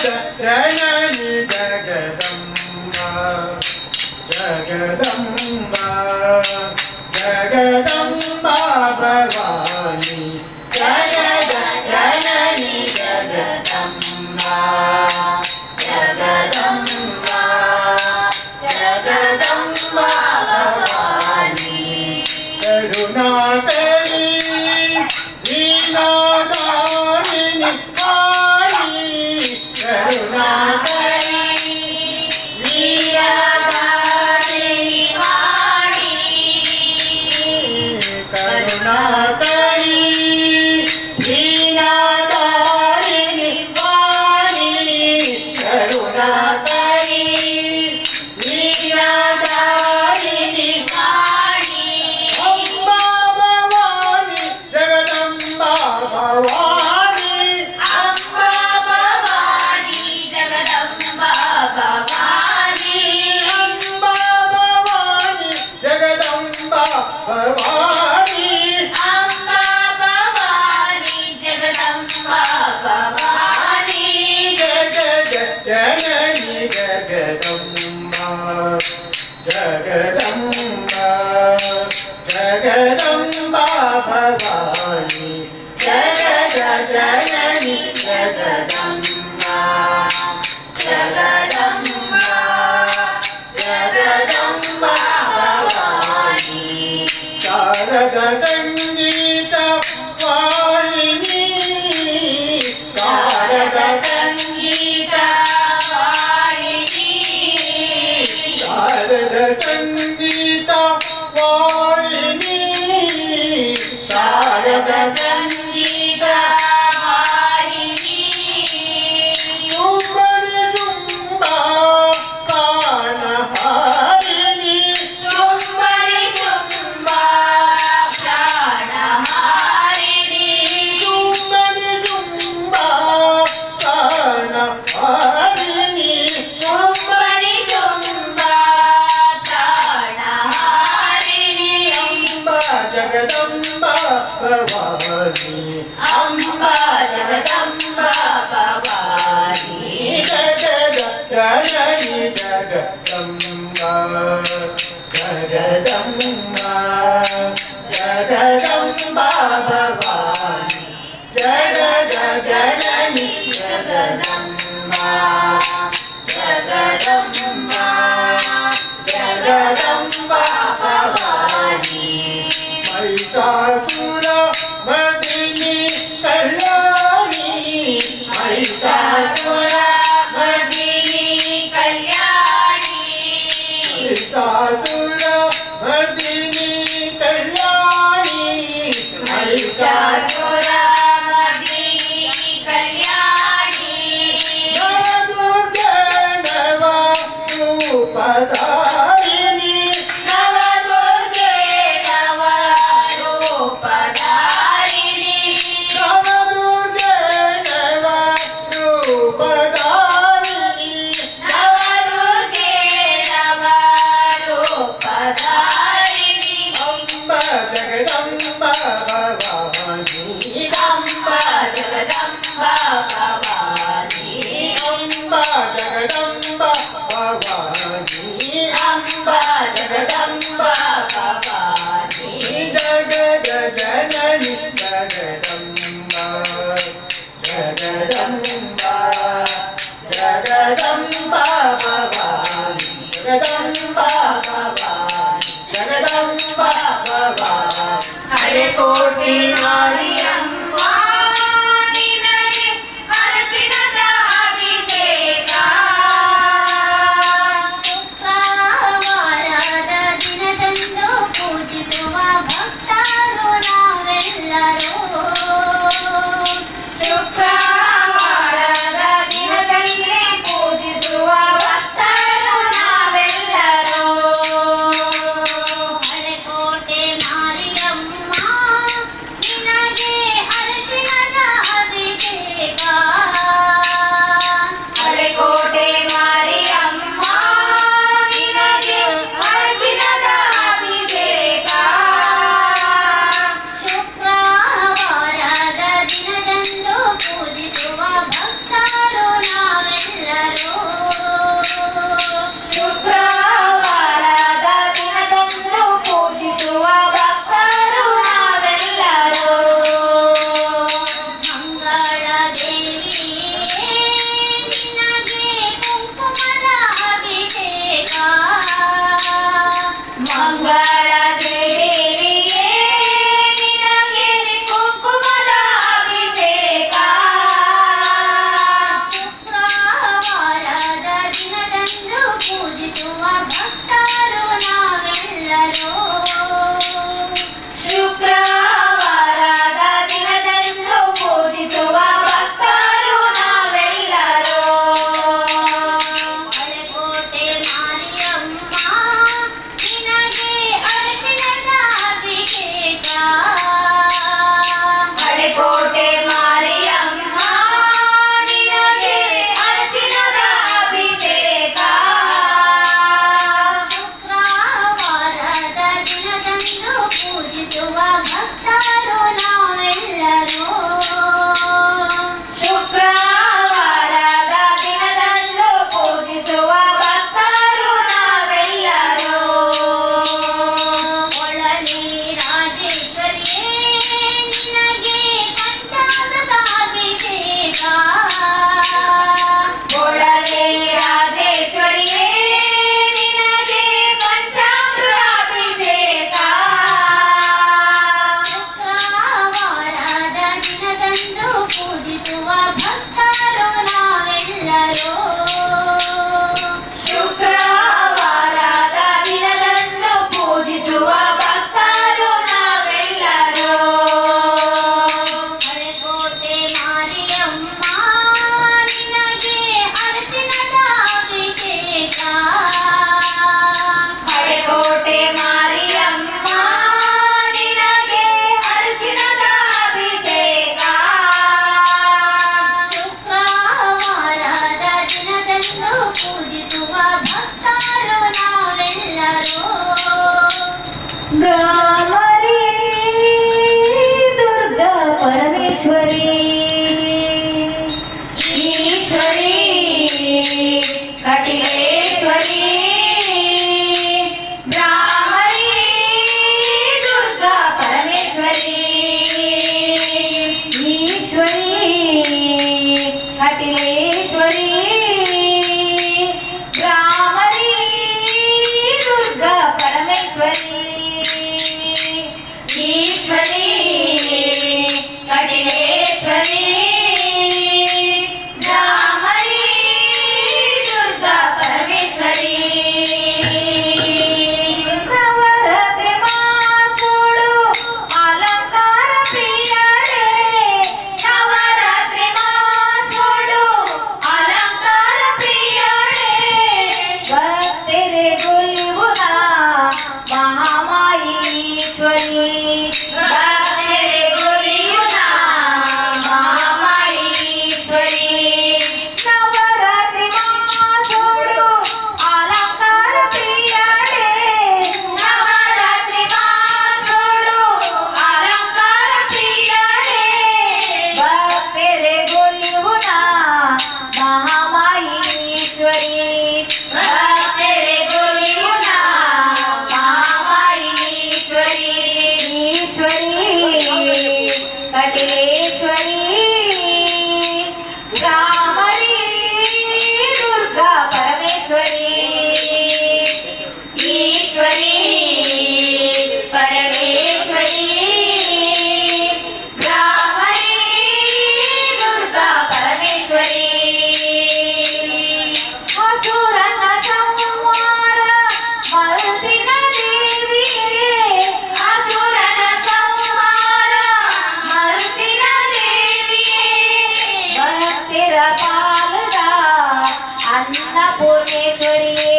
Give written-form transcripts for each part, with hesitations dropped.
जननी जगदम्बा जगदम्बा जगदम्बा भवानी जननी जगदम्बा जगदम्बा जगदम्बा भवानी करुणाकरी लीलाधारिणी वाणी करुणाकरी लीलाधारिणी वाणी करुणाकरी लीलाधारिणी वाणी करुणाकरी लीलाधारिणी वाणी अम्बा भवानी जगदम्बा भवानी अम्बा भवानी जगदम्बा भवानी अम्बा भवानी जगदम्बा भवानी अम्बा भवानी जगदम्बा भवानी जननी जगदम्बा जगदम्बा जगदम्बा भवानी जननी जगदम्बा जगदम्बा जगदम्बा भवानी शारदा संगीत वाहिनी शारदा संगीत वाहिनी शारदा संगीत वाहिनी शारदा संगीत वाहिनी शुंभरी शुंभा प्राणहारिणी शुंभरी शुंभा प्राणहारिणी शुंभरी शुंभा प्राणहारिणी शुंभरी शुंभा प्राणहारिणी अम्बा जगदम्बा भवानी अम्बा जगदम्बा भवानी जननी जगदम्बा जगदम्बा जगदम्बा भवानी जननी जगदम्बा जगदम्बा जगदम्बा भवानी महिषासुर मर्दिनी कल्याणी महिषासुर मर्दिनी कल्याणी महिषासुर मर्दिनी कल्याणी महिषासुर मर्दिनी कल्याणी नवदुर्गे नवरूपधारिणी नवदुर्गे नवरूपधारिणी नवदुर्गे नवरूपधारिणी नवदुर्गे नवरूपधारिणी अम्बा जगदम्बा भवानी अम्बा जगदम्बा भवानी अम्बा जगदम्बा भवानी अम्बा जगदम्बा भवानी जगद जननी जगदम्बा जगदम्बा जगदम्बा भवानी जगदम्बा भवानी जगदम्बा भवानी हरे कोटि मारियम्मा निनगे अर्शिनದ ಅಭಿಷೇಕ ಅನ್ನಪೂರ್ಣೇಶ್ವರಿಯೇ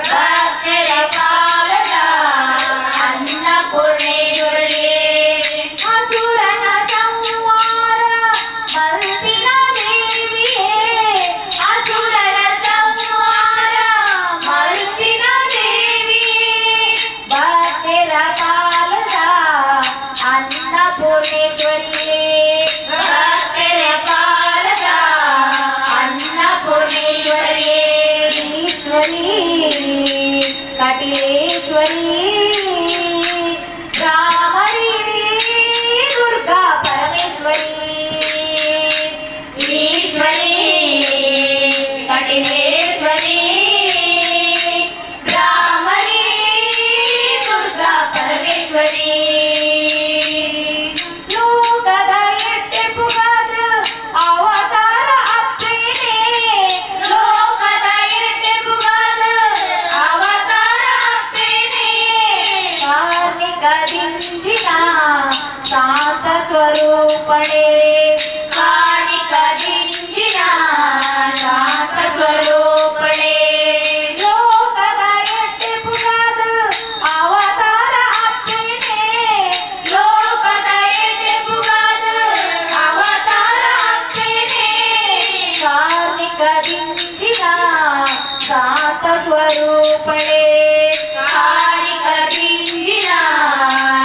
ಭಕ್ತರ ಪಾಲದ ಅನ್ನಪೂರ್ಣೇಶ್ವರಿಯೇ ಅಸುರನ ಸಂಹಾರ ಮಲ್ಸಿನ ದೇವಿಯೇ ಅಸುರನ ಸಂಹಾರ ಮಲ್ಸಿನ ದೇವಿಯೇ ಭಕ್ತರ ಪಾಲದ ಅನ್ನಪೂರ್ಣೇಶ್ವರಿಯೇ ಭಕ್ತರ ಪಾಲದ ಅನ್ನಪೂರ್ಣೇಶ್ವರಿಯೇ ಈಶ್ವರಿ ಕಟಿಲೇಶ್ವರಿ ರಾಮರಿ ದುರ್ಗಾ ಪರಮೇಶ್ವರಿ ಈಶ್ವರಿ ಕಟಿಲೇಶ್ವರಿ ರಾಮರಿ ದುರ್ಗಾ ಪರಮೇಶ್ವರಿ ಲೋಕದ ಎಟ್ಟೆ ಪುಗಾದ ಅವತಾರ ಅಪ್ಪೇನೆ ಲೋಕದ ಎಟ್ಟೆ ಪುಗಾದ ಅವತಾರ ಅಪ್ಪೇನೆ ಕಾರ್ಮಿಕ ದಿಂಜಿನ ಶಾಂತ ಸ್ವರೂಪಣೆ ಕಾರ್ಮಿಕ ದಿಂಜಿನ ಶಾಂತ ಸ್ವರೂಪಣೆ ಲೋಕದ ಎಟ್ಟೆ ಪುಗಾದ ಅವತಾರ ಅಪ್ಪೇನೆ ಲೋಕದ ಎಟ್ಟೆ ಪುಗಾದ ಅವತಾರ ಅಪ್ಪೇನೆ ಕಾರ್ಮಿಕ ದಿಂಜಿನ ಶಾಂತ ಸ್ವರೂಪಣೆ ಕಾರ್ಮಿಕ ದಿಂಜಿನ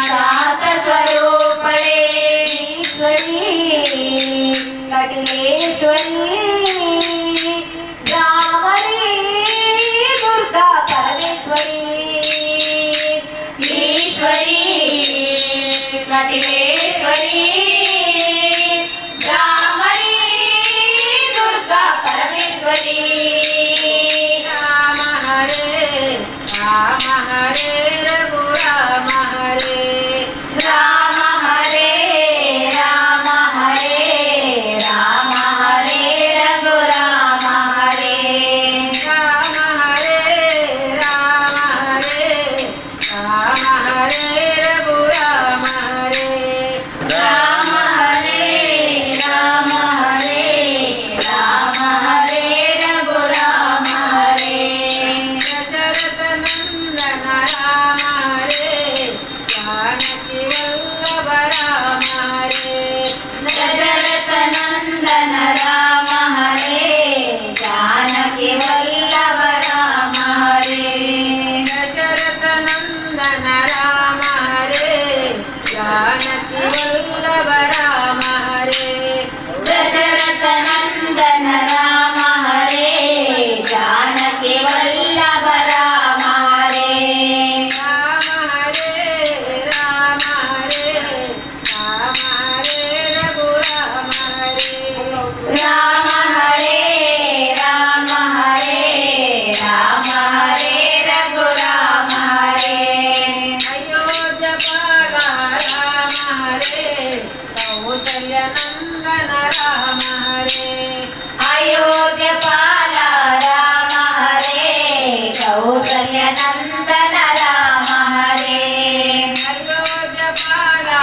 ಶಾಂತ ಸ್ವರೂಪಣೆ ಈಶ್ವರಿ ಕಟಿಲೇಶ್ವರಿ ರಾಮರಿ ದುರ್ಗಾ ಪರಮೇಶ್ವರಿ ಈಶ್ವರಿ ಕಟಿಲೇಶ್ವರಿ ರಾಮರಿ ದುರ್ಗಾ ಪರಮೇಶ್ವರಿ ರಾಮ ಹರೇ ರಘು ರಾಮ ಹರೇ ರಾಮ ಹರೇ ರಾಮ ಹರೇ ರಾಮ ಹರೇ ರಘು ರಾಮ ಹರೇ ರಾಮ ಹರೇ ರಾಮ ಹರೇ ರಾಮ ಹರೇ ರಘು ರಾಮ ಹರೇ ರಾಮ ಹರೇ ರಾಮ ಹರೇ ರಾಮ ಹರೇ ರಘು ರಾಮ ಹರೇ ದಶರಥ ನಂದನ ರಾಮ ಹರೇ ಜಾನಕಿ ವಲ್ಲಭ ರಾಮ ಹರೇ ದಶರಥ ನಂದನ ರಾಮ ಹರೇ ಜಾನಕಿ ವಲ್ಲಭ ರಾಮ ಹರೇ ದಶರಥ ನಂದನ ರಾಮ ಹರೇ ಜಾನಕಿ ವಲ್ಲಭ ರಾಮ ಹರೇ ದಶರಥ ನಂದನ ರಾಮ ಹರೇ ಜಾನಕಿ ವಲ್ಲಭ ರಾಮ ಹರೇ ರಾಮ ಹರೇ ರಾಮ ಹರೇ ರಾಮ ಹರೇ ರಘು ರಾಮ ಹರೇ ರಾಮ ಹರೇ ರಾಮ ಹರೇ ರಾಮ ಹರೇ ರಘು ರಾಮ ಹರೇ ಅಯೋಧ್ಯ ಪಾಲ ರಾಮ ಹರೇ ಕೌಸಲ್ಯ ನಂದನ ರಾಮ ಹರೇ ಅಯೋಧ್ಯ ಪಾಲ ರಾಮ ಹರೇ ಕೌಸಲ್ಯ ನಂದನ ರಾಮ ಹರೇ ಅಯೋಧ್ಯ ಪಾಲ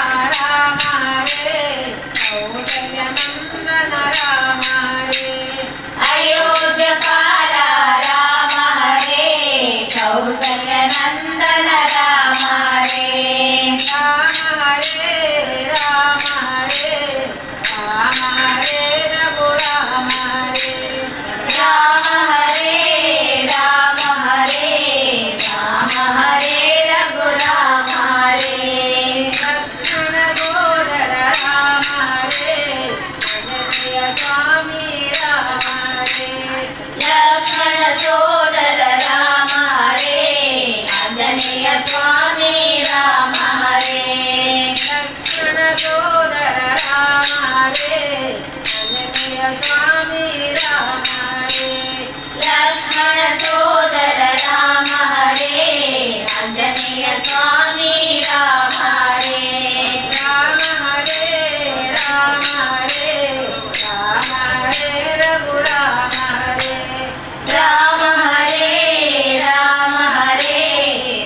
ರಾಮ ಹರೇ ಕೌಸಲ್ಯ ನಂದನ ರಾಮ ಹರೇ ಅಯೋಧ್ಯ ಪಾಲ ರಾಮ ಹರೇ ಕೌಸಲ್ಯ ನಂದನ ರಾಮ ಹರೇ ರಾಮ ಹರೇ ರಾಮ ಹರೇ ರಾಮ ಹರೇ ರಘು ರಾಮ ಹರೇ ರಾಮ ಹರೇ ರಾಮ ಹರೇ ರಾಮ ಹರೇ ರಘು ರಾಮ ಹರೇ ಲಕ್ಷ್ಮಣ ಗೋದರ ರಾಮ ಹರೇ ಆಂಜನೇಯ ಸ್ವಾಮಿ ರಾಮ ಹರೇ ಲಕ್ಷ್ಮಣ ಸೋದರ ರಾಮ ಹರೇ ಆಂಜನೇಯ ಸ್ವಾಮಿ ರಾಮ ಹರೇ ಲಕ್ಷ್ಮಣ ಸೋದರ ರಾಮ ಹರೇ ಆಂಜನೇಯ ಸ್ವಾಮಿ ರಾಮ ಹರೇ ಲಕ್ಷ್ಮಣ ಸೋದರ ರಾಮ ಹರೇ ಆಂಜನೇಯ ಸ್ವಾಮಿ ರಾಮ ಹರೇ ರಾಮ ಹರೇ ರಾಮ ಹರೇ ರಾಮ ಹರೇ ರಘು ರಾಮ ಹರೇ ರಾಮ ಹರೇ ರಾಮ ಹರೇ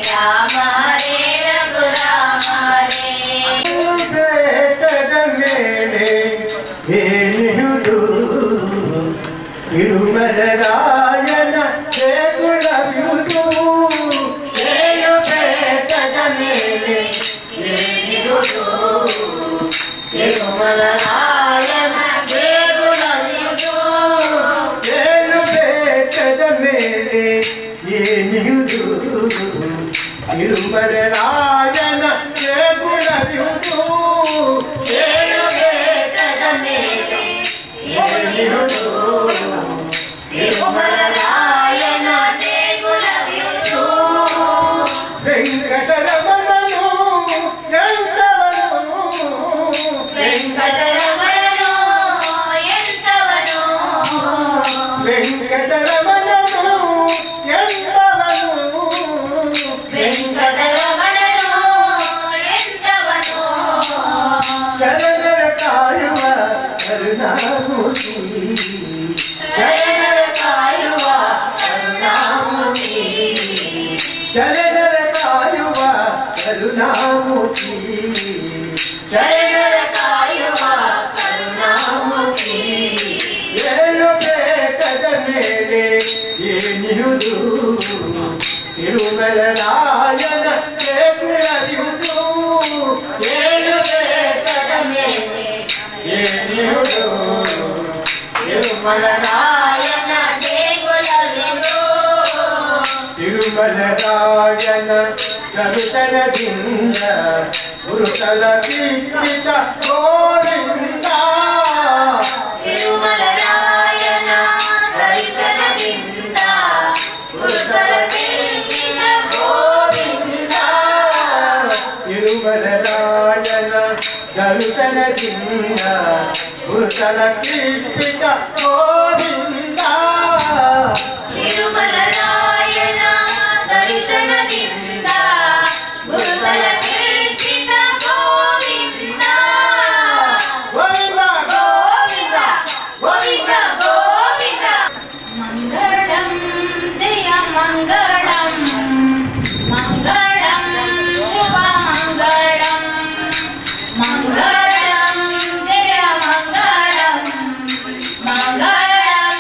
ರಾಮ ಹರೇ ರಘು ರಾಮ ಹರೇ ಇಡುಮಲರಾಯ ಮೇಲೆ ಏನಿಯುವುದು ತಿರುಮಲರಾಯನ ದೇಗುಲವಿಹುದು ಏಳು ಬೆಟ್ಟದ ಮೇಲೆ ಏನಿರುವುದು ತಿರುಮಲರಾಯನ ದೇಗುಲವಿರುವುದು ವೆಂಕಟರಮಣನು ಎಂತವನು ವೆಂಕಟರಮಣನು ಎಂತವನು ವೆಂಕಟರಮಣನು ಎಂತವನು ವೆಂಕಟರಮಣನು ಎಂತವನು ಶರಣರ ಕಾಯುವ ಕರುಣಾಮೂರ್ತಿ ಶರಣರ ಕಾಯುವ ಕರುಣಾಮೂರ್ತಿ ಶರಣರ ಕಾಯುವ ಕರುಣಾಮೂರ್ತಿ ಶರಣರ ಕಾಯುವ ಕರುಣಾಮೂರ್ತಿ ಏಳು ಬೆಟ್ಟದ ಮೇಲೆ ಏನಿರುವುದು ತಿರುಮಲರಾಯನ ದೇಗುಲವಿಹುದು ಏಳು ಬೆಟ್ಟದ ಮೇಲೆ ಏನಿರುವುದು ತಿರುಮಲರಾಯನ ದೇಗುಲವಿರುವುದು ತಿರುಮಲರಾಯನ ದರ್ಶನದಿಂದ ಗುರುತಲ ಕಿತ್ತಿದ ಗೋವಿಂದ ತಿರುಮಲರಾಯನ ದರ್ಶನದಿಂದ ಗುರುತರ ಕೀರ್ತಿನ ಗೋವಿಂದ ತಿರುಮಲರಾಯನ ದರ್ಶನದಿಂದ ಗುರುತಲ ಕಿತ್ತಿದ ಗೋವಿಂದ ತಿರುಮಲರಾಯನ ದರ್ಶನದಿಂದ ಗುರುತರ ಕೀರ್ತಿನ ಗೋವಿಂದ ಗೋವಿಂದ ಗೋವಿಂದ ಗೋವಿಂದ ಗೋವಿಂದ ಮಂಗಳಂ ಜಯ ಮಂಗಳಂ ಮಂಗಳಂ ಶುಭ ಮಂಗಳಂ ಮಂಗಳಂ ಜಯ ಮಂಗಳಂ ಮಂಗಳಂ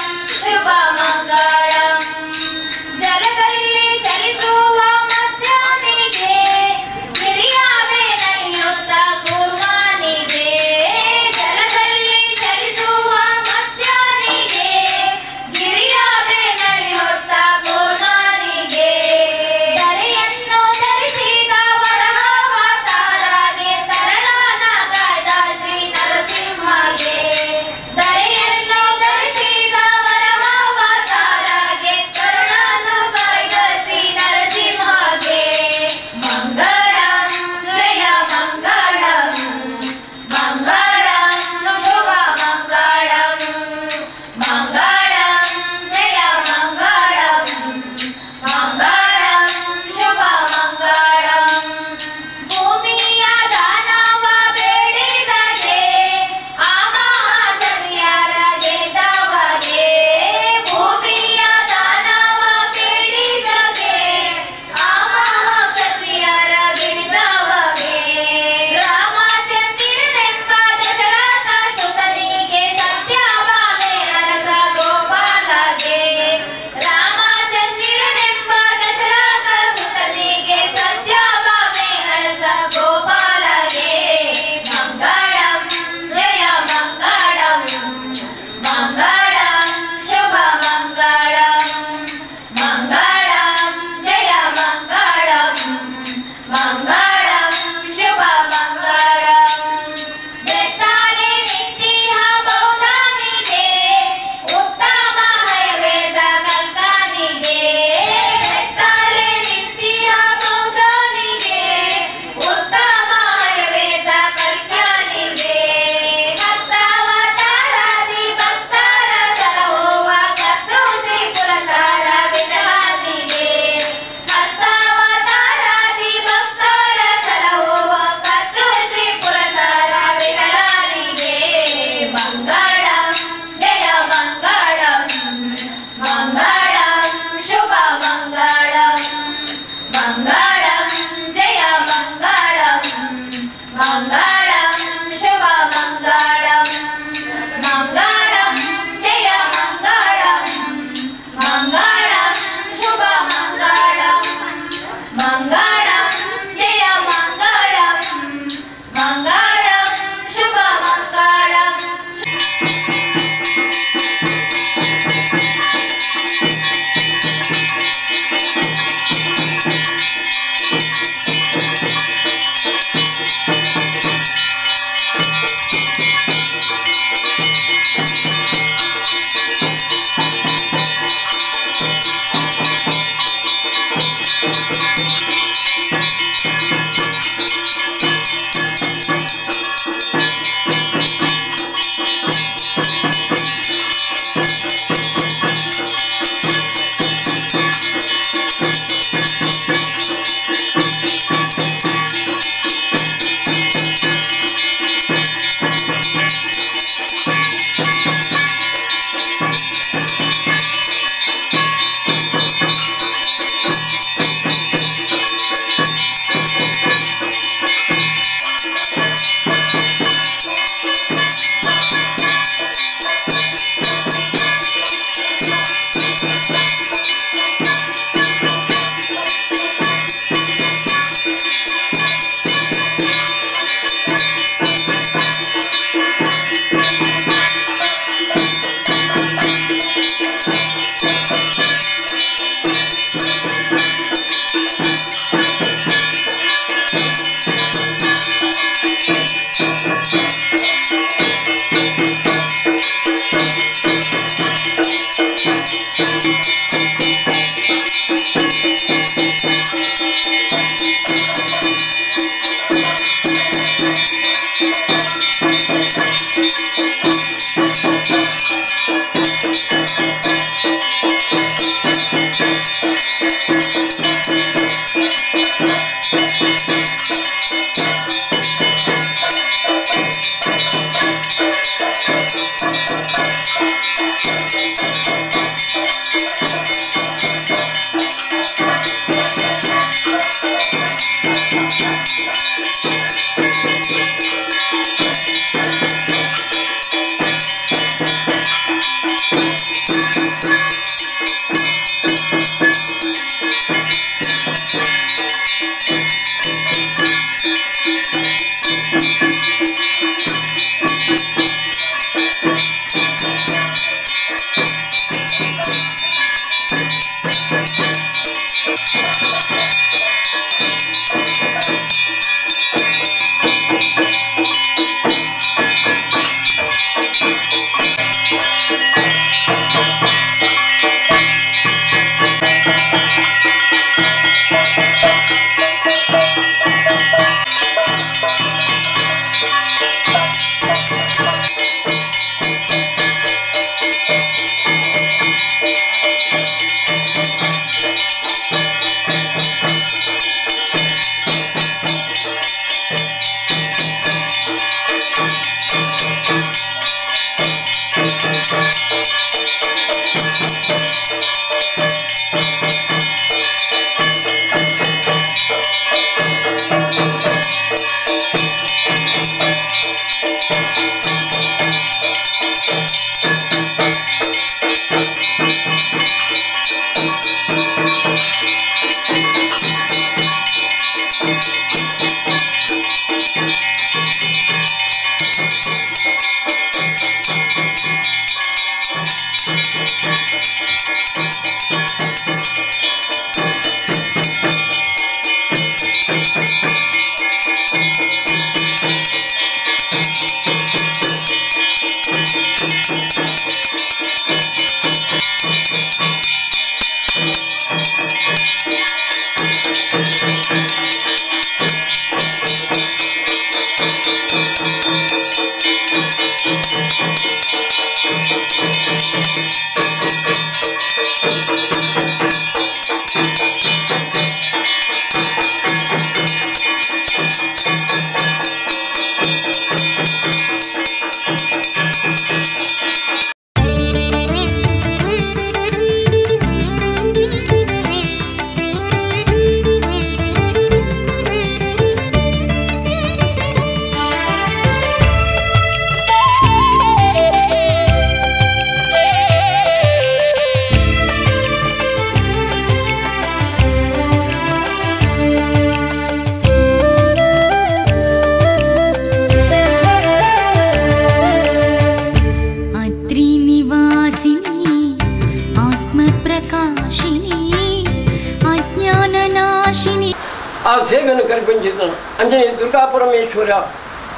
ఆ సేవను కల్పించింది అంజని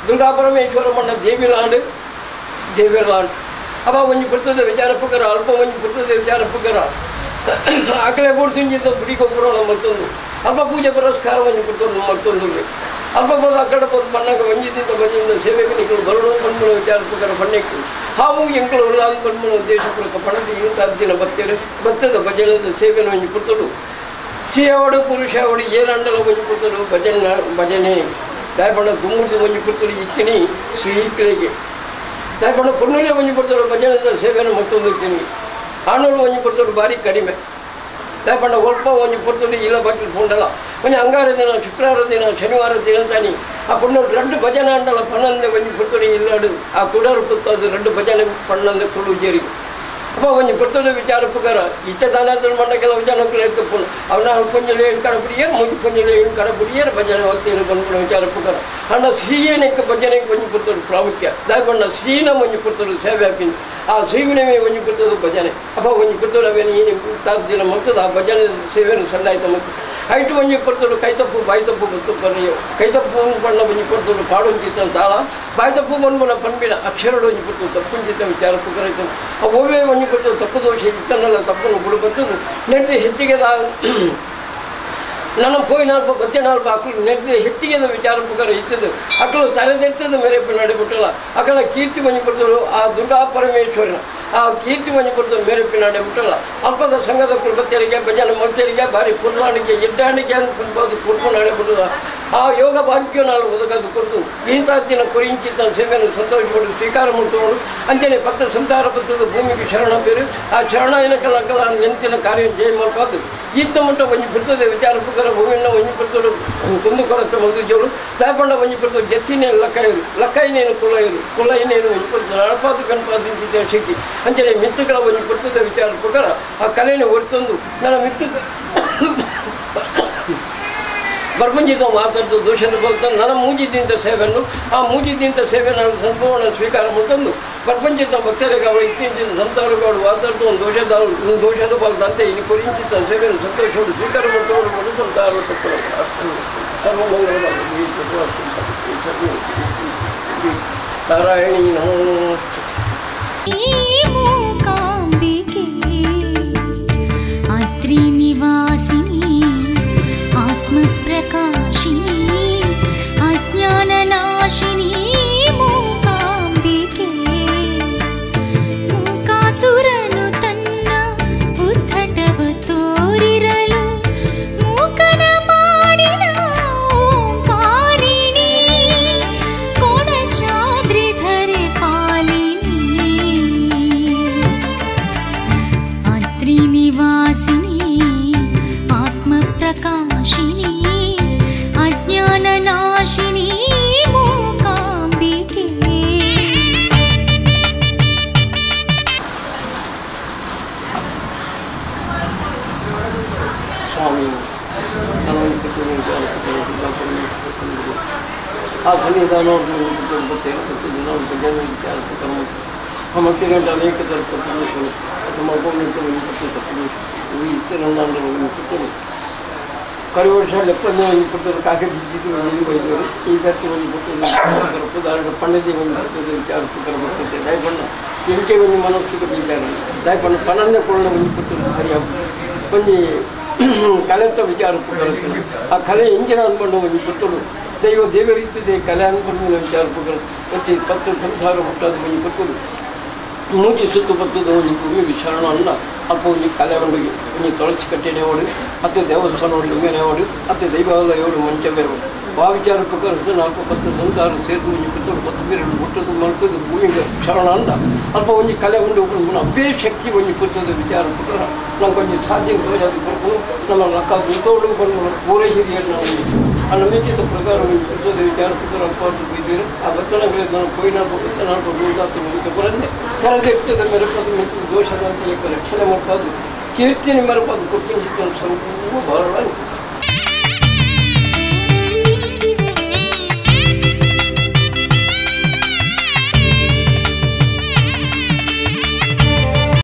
ದುರ್ಗಾಪರಮೇಶ್ವರಮ್ಮನ ದೇವಿಲಾಂಡ್ ಅವ ಒಂಜಿ ಬರ್ತದೆ ವಿಚಾರಪ್ಪಗರ ಅಲ್ಪ ಒಂಜಿ ಬರ್ತದೆ ವಿಚಾರಪ್ಪಗರ ಅಕಲೆ ಬೋಡ್ತಿಂಜಿಂದ ಬಿಡಿಕೊಬ್ಬರೋಣ ಮತ್ತೊಂದು ಅಲ್ಪ ಪೂಜೆ ಪುರಸ್ಕಾರ ಒಂಜಿ ಬರ್ತದೆ ಮತ್ತೊಂದು ಅಲ್ಪ ಬೋದು ಅಕ್ಕಡ ಬೋದು ಬಣ್ಣಗ ಒಂಜಿದಿಂದ ಬಂಜಿಂದ ಸೇವೆಗೆ ನಿಕ್ಕಲು ಬರೋಣ ಬಂದ್ಮನ ವಿಚಾರಪ್ಪಗರ ಬಣ್ಣಕ್ಕೆ ಹಾವು ಎಂಕಲು ಉಳ್ಳಾಗ ಬಂದ್ಮನ ಉದ್ದೇಶ ಪುರಕ ಪಣದಿ ಇಂತಾದಿನ ಬತ್ತದ ಭಜನದ ಸೇವೆನ ಒಂಜಿ ಬರ್ತಡು ಸ್ತ್ರೀಯವಡು ಪುರುಷವಡು ಏರಂಡಲ ಒಂಜಿ ಬರ್ತಡು ಭಜನೆ ದಾಯಪಣ್ಣ ಗುಮ್ಮುರ್ದು ಒಂಜಿ ಬರ್ತಡು ಇಚ್ಚಿನಿ ಶ್ರೀಗಳಿಗೆ ದಾಯಪಣ್ಣ ಪೊನ್ನುಲೆ ಒಂಜಿ ಬರ್ತಡು ಭಜನದ ಸೇವೆಯನ್ನು ಮತ್ತೊಂದು ಇಚ್ಚಿನಿ ಆಣೋಳು ಒಂಜಿ ಬರ್ತಡು ಭಾರಿ ಕಡಿಮೆ ದಾಯಪಣ್ಣ ಒಲ್ಪ ಒಂಜಿ ಬರ್ತಡು ಇಲ್ಲ ಬಟ್ಟಲು ಪುಂಡಲ ಒಂಜಿ ಅಂಗಾರ ದಿನ ಶುಕ್ರವಾರ ದಿನ ಶನಿವಾರ ದಿನ ತಾನಿ ಆ ಪೊಣ್ಣು ರೆಂಡು ಭಜನೆ ಅಂಡಲ ಪಣ್ಣಂದೆ ಒಂಜಿ ಬರ್ತಡು ಇಲ್ಲಾಡು ಆ ತುಡರು ಪುತ್ತದು ರೆಂಡು ಭಜನೆ ಪಣ್ಣಂದೆ ಕೊಡು ಜೇರಿಗೆ ಅಪ್ಪ ಒಂಜಿ ಬರ್ತಡು ವಿಚಾರ ಪ್ರಕಾರ ಇಷ್ಟ ದಾನಾದ್ರ ಮಂಡ ಕೆಲವು ಜನಕ್ಕೂ ಎತ್ತಪ್ಪು ಅವನ ಪುಂಜಲೆ ಏನು ಕಡಪುಡಿಯರು ಮುಂಚೆ ಪುಂಜಲೆ ಏನು ಕಡಪುಡಿಯರು ಭಜನೆ ಹೋಗ್ತೀನಿ ಬಂದ್ಬಿಡೋ ವಿಚಾರ ಪ್ರಕಾರ ಅಣ್ಣ ಶ್ರೀಯೇನಕ್ಕೆ ಭಜನೆಗೆ ಒಂಜಿ ಬರ್ತಡು ಪ್ರಾಮುಖ್ಯ ದಾಯಪಣ್ಣ ಶ್ರೀನ ಒಂಜಿ ಬರ್ತಡು ಸೇವೆ ಹಾಕಿನಿ ಆ ಶ್ರೀವಿನವೇ ಒಂಜಿ ಬರ್ತದು ಭಜನೆ ಅಪ್ಪ ಒಂಜಿ ಬರ್ತಡು ಅವೇನು ಏನು ದಿನ ಮಗ್ತದ ಆ ಭಜನೆ ಸೇವೆಯನ್ನು ಸಣ್ಣಾಯ್ತ ಮತ್ತು ಐಟು ಒಂಜಿ ಬರ್ತಡು ಕೈತಪ್ಪು ಬಾಯ್ತಪ್ಪು ಬತ್ತು ಬರೆಯೋ ಕೈತಪ್ಪು ಬಣ್ಣ ಒಂಜಿ ಬರ್ತಡು ಪಾಡೊಂಜಿತ್ತ ತಾಳ ಬಾಯ್ತಪ್ಪು ಬಂದ್ಬನ ಪನ್ಬಿನ ಅಕ್ಷರಡು ಒಂಜಿ ಬರ್ತದು ತಪ್ಪುಂಜಿತ್ತ ವಿಚಾರ ಪ್ರಕಾರ ಆ ಓವೇ ಒಂಜಿ ಬರ್ತದು ತಪ್ಪು ದೋಷ ಇತ್ತನ್ನೆಲ್ಲ ತಪ್ಪನ್ನು ಬಿಡು ಬರ್ತದು ನೆಡ್ದು ಹೆಚ್ಚಿಗೆ ನನ್ನ ಪೋಯಿನಾಲ್ಪ ಬತ್ತಿನಾಲ್ಪ ಅಕ್ಕಳು ನೆಡ್ದು ಹೆಚ್ಚಿಗೆ ವಿಚಾರ ಪ್ರಕಾರ ಇತ್ತದು ಅಕ್ಕಳು ತಲೆದೆತ್ತದ ಮೇರೆ ನಡೆಬಿಟ್ಟಲ್ಲ ಅಕ್ಕಳ ಕೀರ್ತಿ ಮಂಜಿ ಬರ್ತರು ಆ ದುರ್ಗಾ ಪರಮೇಶ್ವರನ ಆ ಕೀರ್ತಿ ಮಂಜಿ ಬರ್ತದೆ ಮೇರೆ ಪಿನ್ನಾಡೆ ಬಿಟ್ಟಲ್ಲ ಅಲ್ಪದ ಸಂಘದ ಕುರ್ಬತ್ತರಿಗೆ ಭಜನೆ ಮಂತ್ರಿಗೆ ಭಾರಿ ಪುರ್ಲಾಣಿಕೆ ಎಡ್ಡಾಣಿಕೆ ಅಂತ ಕುರ್ಬೋದು ಕುರ್ಪನಾಡೆ ಬಿಟ್ಟದ ಆ ಯೋಗ ಭಾಗ್ಯ ನಾಳು ಒದಗದು ಕೊಟ್ಟು ಇಂಥ ದಿನ ಕುರಿಂಚಿತ ಸೇವೆಯನ್ನು ಸಂತೋಷಪಟ್ಟು ಸ್ವೀಕಾರ ಮಾಡ್ಕೊಂಡು ಅಂಚನೆ ಪತ್ರ ಸಂಸಾರ ಪತ್ರದ ಭೂಮಿಗೆ ಶರಣ ಬೇರು ಆ ಶರಣ ಏನಕ್ಕಲ್ಲ ನೆಂತಿನ ಕಾರ್ಯ ಜಯ ಮಾಡ್ಕೋದು ಇತ್ತ ಮಟ್ಟ ಒಂಜಿ ಬರ್ತದೆ ವಿಚಾರ ಪ್ರಕಾರ ಭೂಮಿಯನ್ನು ಒಂಜಿ ಬರ್ತರು ಕುಂದು ಕೊರತೆ ಮಗುಜೋಳು ದಾಯಪಂಡ ಒಂಜಿ ಬರ್ತದೆ ಜತ್ತಿನೇ ಲಕ್ಕೈನೇನು ಕುಲೈನೇನು ಒಂಜಿ ಬರ್ತದೆ ನಡಪಾದು ಕಣ್ಪಾದ ಶಕ್ತಿ ಅಂಚನೆ ಮಿತ್ತುಗಳ ಒಂಜಿ ಬರ್ತದೆ ವಿಚಾರ ಪ್ರಕಾರ ಆ ಕಲೆಯನ್ನು ಹೊರತಂದು ನನ್ನ ಮಿತ್ತು ಬರ್ಪಂಜಿತ ಮಾತಾಡ್ದು ದೋಷದ ಬರ್ತದೆ ನನ್ನ ಮೂಜಿದ್ದಂಥ ಸೇವೆಯನ್ನು ಆ ಮೂಜಿದ್ದಂಥ ಸೇವೆಯನ್ನು ಸಂಪೂರ್ಣ ಸ್ವೀಕಾರ ಮಾಡ್ಕೊಂಡು ಪ್ರಪಂಚಿತ ಭಕ್ತರಿಗೆ ಅವಳು ಇತ್ತೀಚಿನ ಸಂತವರಿಗೆ ಅವಳು ಮಾತಾಡ್ತು ಒಂದು ದೋಷದ ಬಲ್ದಂತೆ ಇಲ್ಲಿ ಕುರಿಂಚಿತ ಸೇವೆಯನ್ನು ಸಂತೋಷವನ್ನು ಸ್ವೀಕಾರ ಮಾಡ್ಕೊಂಡು ಸಂತಾರ ಸರ್ವಮಂಗಳ ನಾರಾಯಣಿ ಮೂಕಾಂಬಿಕೆ ಅತ್ರಿ ನಿವಾಸಿನಿ ಆತ್ಮಪ್ರಕಾಶಿನಿ ಅಜ್ಞಾನನಾಶಿನಿ ಮೂಕಾಂಬಿಕೆ ಮೂಕಾಸುರನು ತನ್ನ ಉದ್ಧಟವ ತೋರಿರಲು ಮೂಕನ ಮಾಡಿದ ಓಂಕಾರಿಣಿ ಕೊಡಚಾದ್ರಿಧರೆ ಪಾಲಿನಿ ಅತ್ರಿ ನಿವಾಸಿನಿ ಆತ್ಮಪ್ರಕಾಶಿನಿ ಅಜ್ಞಾನನಾಶಿನಿ ಮೂಕಾಂಬಿಕೆ ಸ್ವಾಮಿ ನಾನು ಆ ಸನ್ನಿಧಾನವನ್ನು ಮತ್ತೆ ಗಂಟೆ ಅನೇಕ ಥರ ತಪ್ಪುಗಳು ಅಥವಾ ತಪ್ಪುಗಳು ಕಡೆ ವರ್ಷ ಲೆಪ್ಪನ್ನು ಕೊಟ್ಟರು ಕಾಕೆ ಬಿದ್ದಿದ್ದು ಬೈದರು ಈ ಸರ್ತಿ ಒಂದು ಕೊಟ್ಟರು ಪಂಡಿತಿ ಒಂದು ಕೊಟ್ಟರು ವಿಚಾರ ಪುತ್ರ ಬರ್ತದೆ ದಯಪಣ್ಣ ಎಂಕೆ ಒಂದು ಮನಸ್ಸಿಗೆ ವಿಚಾರ ದಯಪಣ್ಣ ಪಣನ್ನೇ ಕೊಳ್ಳ ಒಂದು ಕೊಟ್ಟರು ಸರಿಯಾಗಿ ಒಂದು ಕಲೆತ್ತ ವಿಚಾರ ಪುತ್ರ ಆ ಕಲೆ ಎಂಜಿನ ಅಂದ್ಕೊಂಡು ಒಂದು ಕೊಟ್ಟರು ದೈವ ದೇವರಿತ್ತದೆ ಕಲೆ ಅಂದ್ಕೊಂಡು ವಿಚಾರ ಪುತ್ರ ಮತ್ತು 10 ಸಂಸಾರ ಹುಟ್ಟಾದ ಒಂದು ಕೊಟ್ಟರು ಮೂಜಿ ಸುತ್ತು ಬರ್ತದ ಒಂದು ಭೂಮಿ ವಿಚಾರಣ ಅಲ್ಲ ಅಲ್ಪ ಒಂದು ಕಲೆ ಹೊಂದಿಗೆ ಒಂದು ತುಳಸಿ ಕಟ್ಟೆನೇ ಓಡಿ ಮತ್ತು ದೇವಸ್ಥಾನ ನೋಡಿ ಲಿಂಗನೇ ಓಡಿ ಮತ್ತು ದೈವಾಲಯಗಳು ಮಂಚ ಬೇರೆ ಆ ವಿಚಾರ ಪ್ರಕಾರ 4 10 ಸಂಸಾರ ಸೇರಿದು ಒಂದು ಕಿತ್ತೋಡು 10 ಬೀರಲು ಹುಟ್ಟದು ಮಲ್ಕೋದು ಭೂಮಿಗೆ ಶರಣ ಅಲ್ಲ ಅಲ್ಪ ಒಂದು ಕಲೆ ಉಂಡು ಅಬ್ಬೇ ಶಕ್ತಿ ಒಂದು ಪುತ್ತದ ವಿಚಾರ ಪ್ರಕಾರ ನಾವು ಕೊಂಚ ಸಾಧ್ಯ ಅದು ಬರ್ಕೊಂಡು ನಮ್ಮ ಲಕ್ಕ ನಿಂತೋಡು ಬಂದು ಪೂರೈಸಿದ ನಾವು ಆ ನಂಬಿಕೆಯ ಪ್ರಕಾರ ಒಂದು ಪುತ್ತದ ವಿಚಾರ ಪ್ರಕಾರ ಅಪ್ಪಾರು ಬಿದ್ದಿರು ಆ ಬತ್ತನಗಳೇ ನಾನು ಕೊಯ್ನಾಡ್ಬೇಕು ಬರದೆ ಕರೆದೆಕ್ತದ ಮೆರಪದು ಮಿತ್ತು ದೋಷದ ಅಂತ ರಕ್ಷಣೆ ಮಾಡ್ತಾ ಕೀರ್ತಿನ ಮೆರಪದು ಕೊಟ್ಟಿದ್ದು ಸ್ವಲ್ಪ ಬಹಳ